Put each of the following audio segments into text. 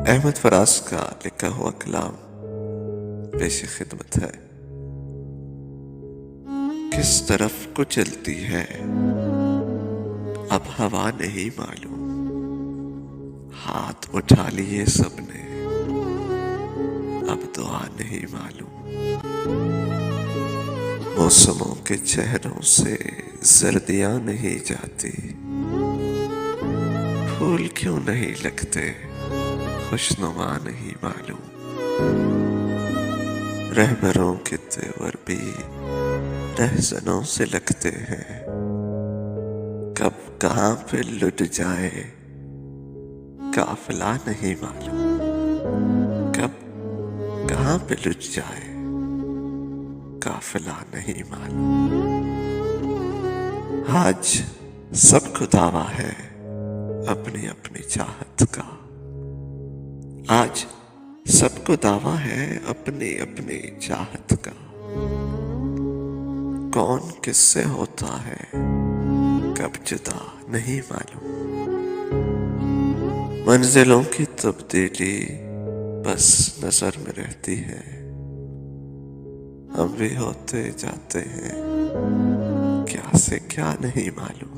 अहमद फराज का लिखा हुआ कलाम पेश खिदमत है। किस तरफ को चलती है अब हवा नहीं मालूम, हाथ उठा लिए सबने अब दुआ नहीं मालूम। मौसमों के चेहरों से सर्दियां नहीं जाती, फूल क्यों नहीं लगते खुशनुमा नहीं मालूम। रहबरों के तेवर भी रहजनों से लगते हैं, कब कहाँ पे लुट जाए काफिला नहीं मालूम। कब कहाँ पे लुट जाए काफिला नहीं मालूम। आज सबको दावा है अपनी अपनी चाहत का, आज सबको दावा है अपनी अपनी चाहत का। कौन किससे होता है कब जुदा नहीं मालूम। मंजिलों की तब्दीली बस नजर में रहती है, हम भी होते जाते हैं क्या से क्या नहीं मालूम।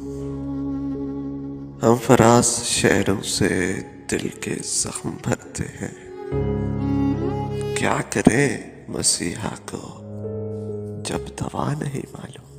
हम फराज शेरों से दिल के जख्म भरते हैं, क्या करें मसीहा को जब दवा नहीं मालूम।